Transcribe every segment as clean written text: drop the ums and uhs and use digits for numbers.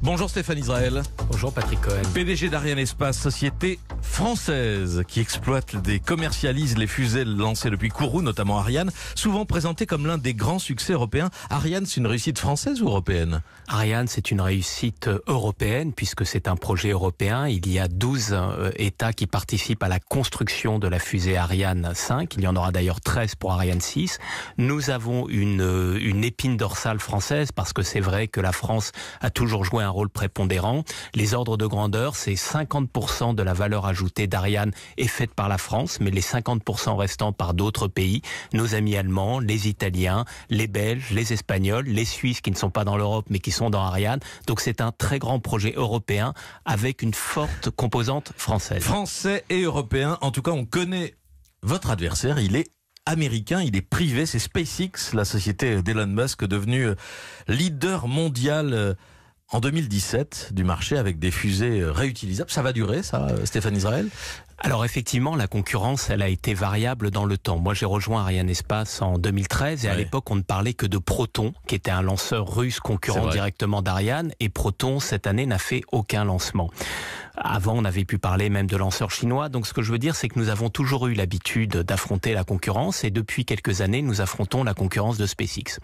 Bonjour Stéphane Israël. Bonjour Patrick Cohen. PDG d'Ariane Espace, société française qui exploite et commercialise les fusées lancées depuis Kourou, notamment Ariane, souvent présentée comme l'un des grands succès européens. Ariane, c'est une réussite française ou européenne? Ariane, c'est une réussite européenne puisque c'est un projet européen. Il y a 12 États qui participent à la construction de la fusée Ariane 5. Il y en aura d'ailleurs 13 pour Ariane 6. Nous avons une épine dorsale française parce que c'est vrai que la France a toujours joué un rôle prépondérant. Les ordres de grandeur, c'est 50% de la valeur ajoutée d'Ariane est faite par la France, mais les 50% restants par d'autres pays, nos amis allemands, les Italiens, les Belges, les Espagnols, les Suisses qui ne sont pas dans l'Europe mais qui sont dans Ariane. Donc c'est un très grand projet européen avec une forte composante française. Français et européen, en tout cas on connaît votre adversaire, il est américain, il est privé, c'est SpaceX, la société d'Elon Musk, devenue leader mondial en 2017 du marché avec des fusées réutilisables. Ça va durer, ça, Stéphane Israël? Alors effectivement, la concurrence, elle a été variable dans le temps. Moi, j'ai rejoint Ariane Espace en 2013 et à l'époque, on ne parlait que de Proton, qui était un lanceur russe concurrent directement d'Ariane. Et Proton, cette année, n'a fait aucun lancement. Avant, on avait pu parler même de lanceurs chinois. Donc ce que je veux dire, c'est que nous avons toujours eu l'habitude d'affronter la concurrence et depuis quelques années, nous affrontons la concurrence de SpaceX.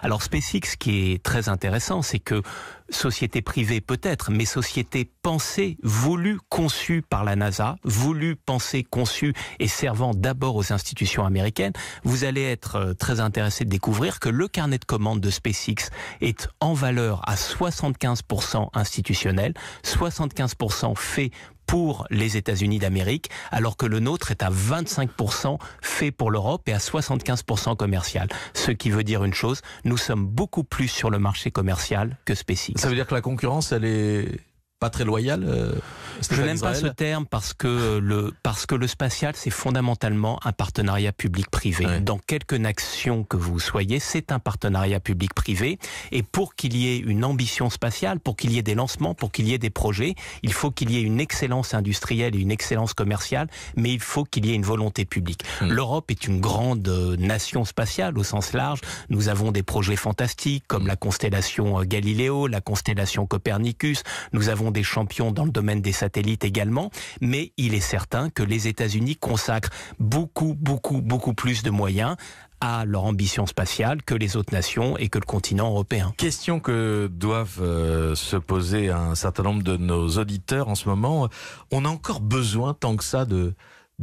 Alors SpaceX, ce qui est très intéressant, c'est que société privée peut-être, mais société pensée, voulue, conçue par la NASA, voulue, pensée, conçue et servant d'abord aux institutions américaines, vous allez être très intéressé de découvrir que le carnet de commandes de SpaceX est en valeur à 75% institutionnel, 75% fait pour les États-Unis d'Amérique, alors que le nôtre est à 25% fait pour l'Europe et à 75% commercial. Ce qui veut dire une chose, nous sommes beaucoup plus sur le marché commercial que SpaceX. Ça veut dire que la concurrence, elle est pas très loyale? Je n'aime pas ce terme parce que le spatial, c'est fondamentalement un partenariat public-privé. Ouais. Dans quelque nation que vous soyez, c'est un partenariat public-privé. Et pour qu'il y ait une ambition spatiale, pour qu'il y ait des lancements, pour qu'il y ait des projets, il faut qu'il y ait une excellence industrielle et une excellence commerciale, mais il faut qu'il y ait une volonté publique. L'Europe est une grande nation spatiale au sens large. Nous avons des projets fantastiques comme la constellation Galileo, la constellation Copernicus. Nous avons des champions dans le domaine des satellites également, mais il est certain que les États-Unis consacrent beaucoup plus de moyens à leur ambition spatiale que les autres nations et que le continent européen. Question que doivent se poser un certain nombre de nos auditeurs en ce moment. On a encore besoin tant que ça de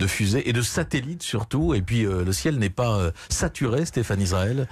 fusées et de satellites surtout, et puis le ciel n'est pas saturé, Stéphane Israël.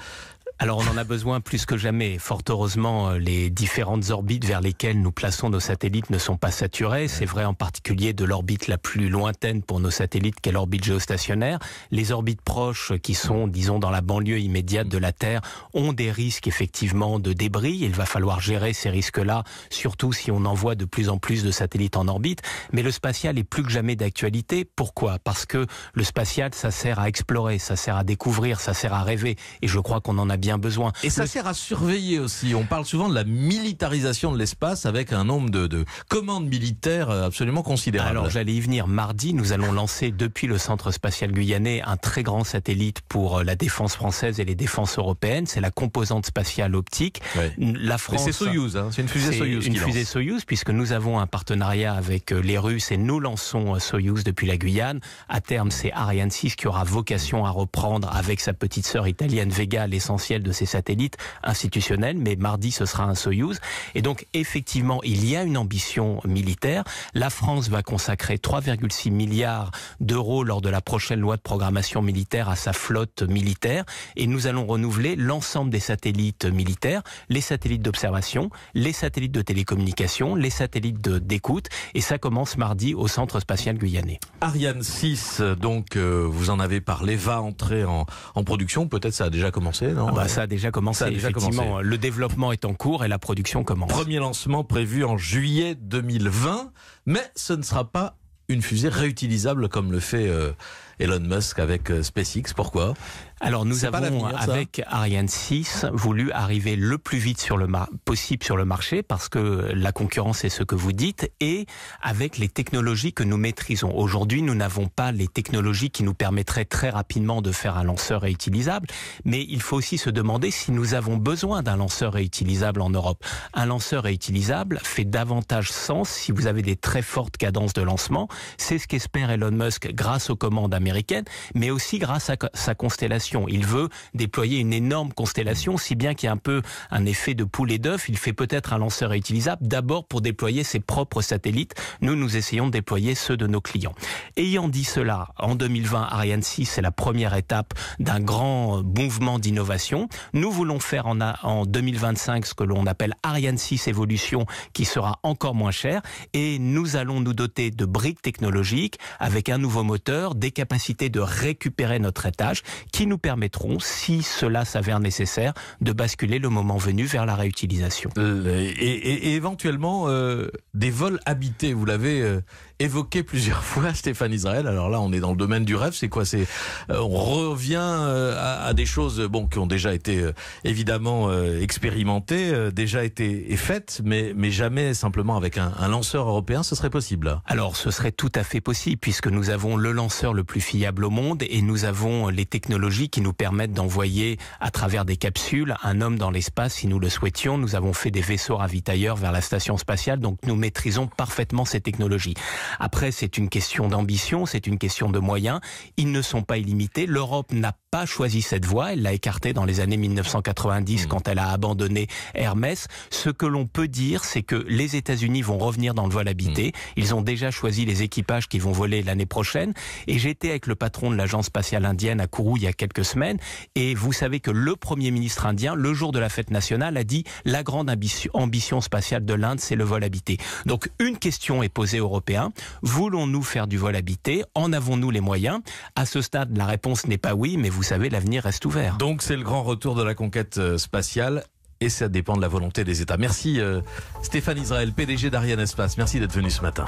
Alors on en a besoin plus que jamais. Fort heureusement, les différentes orbites vers lesquelles nous plaçons nos satellites ne sont pas saturées. C'est vrai en particulier de l'orbite la plus lointaine pour nos satellites qu'est l'orbite géostationnaire. Les orbites proches qui sont, disons, dans la banlieue immédiate de la Terre ont des risques effectivement de débris. Il va falloir gérer ces risques-là, surtout si on envoie de plus en plus de satellites en orbite. Mais le spatial est plus que jamais d'actualité. Pourquoi? Parce que le spatial, ça sert à explorer, ça sert à découvrir, ça sert à rêver. Et je crois qu'on en a bien besoin. Et ça sert à surveiller aussi. On parle souvent de la militarisation de l'espace avec un nombre de commandes militaires absolument considérable. Alors j'allais y venir. Mardi, nous allons lancer depuis le Centre spatial guyanais un très grand satellite pour la défense française et les défenses européennes. C'est la composante spatiale optique. Ouais. La France. Et c'est Soyouz, hein. C'est une fusée Soyouz. Une fusée Soyouz, puisque nous avons un partenariat avec les Russes et nous lançons Soyouz depuis la Guyane. À terme, c'est Ariane 6 qui aura vocation à reprendre avec sa petite sœur italienne Vega l'essentiel de ces satellites institutionnels, mais mardi ce sera un Soyouz. Et donc effectivement, il y a une ambition militaire. La France va consacrer 3,6 milliards d'euros lors de la prochaine loi de programmation militaire à sa flotte militaire et nous allons renouveler l'ensemble des satellites militaires, les satellites d'observation, les satellites de télécommunication, les satellites d'écoute et ça commence mardi au Centre spatial guyanais. Ariane 6, donc vous en avez parlé, va entrer en production, peut-être ça a déjà commencé, non? Ça a déjà commencé, effectivement. Le développement est en cours et la production commence. Premier lancement prévu en juillet 2020, mais ce ne sera pas une fusée réutilisable comme le fait Elon Musk avec SpaceX. Pourquoi ? Alors nous avons, avec Ariane 6, voulu arriver le plus vite possible sur le marché, parce que la concurrence est ce que vous dites, et avec les technologies que nous maîtrisons. Aujourd'hui, nous n'avons pas les technologies qui nous permettraient très rapidement de faire un lanceur réutilisable, mais il faut aussi se demander si nous avons besoin d'un lanceur réutilisable en Europe. Un lanceur réutilisable fait davantage sens si vous avez des très fortes cadences de lancement. C'est ce qu'espère Elon Musk grâce aux commandes américaines, mais aussi grâce à sa constellation. Il veut déployer une énorme constellation, si bien qu'il y a un peu un effet de poule et d'œuf. Il fait peut-être un lanceur réutilisable d'abord pour déployer ses propres satellites. Nous essayons de déployer ceux de nos clients. Ayant dit cela, en 2020, Ariane 6 c'est la première étape d'un grand mouvement d'innovation. Nous voulons faire en 2025 ce que l'on appelle Ariane 6 Evolution, qui sera encore moins cher, et nous allons nous doter de briques technologiques avec un nouveau moteur, des capacités de récupérer notre étage, qui nous permettront, si cela s'avère nécessaire, de basculer le moment venu vers la réutilisation. Et éventuellement, des vols habités, vous l'avez évoqué plusieurs fois, Stéphane Israël. Alors là, on est dans le domaine du rêve. C'est quoi ? On revient à des choses qui ont déjà été évidemment expérimentées, déjà été faites, mais jamais simplement avec un lanceur européen. Ce serait possible, là ? Alors, ce serait tout à fait possible, puisque nous avons le lanceur le plus fiable au monde, et nous avons les technologies qui nous permettent d'envoyer à travers des capsules un homme dans l'espace si nous le souhaitions. Nous avons fait des vaisseaux ravitailleurs vers la station spatiale, donc nous maîtrisons parfaitement ces technologies. Après, c'est une question d'ambition, c'est une question de moyens. Ils ne sont pas illimités. L'Europe n'a pas choisi cette voie. Elle l'a écartée dans les années 1990 quand elle a abandonné Hermès. Ce que l'on peut dire, c'est que les États-Unis vont revenir dans le vol habité. Ils ont déjà choisi les équipages qui vont voler l'année prochaine. Et j'étais avec le patron de l'agence spatiale indienne à Kourou il y a quelques semaines. Et vous savez que le Premier ministre indien, le jour de la fête nationale, a dit la grande ambition spatiale de l'Inde, c'est le vol habité. Donc une question est posée aux Européens. Voulons-nous faire du vol habité ? En avons-nous les moyens ? À ce stade, la réponse n'est pas oui, mais vous savez, l'avenir reste ouvert. Donc c'est le grand retour de la conquête spatiale, et ça dépend de la volonté des États. Merci Stéphane Israël, PDG d'Ariane Espace. Merci d'être venu ce matin.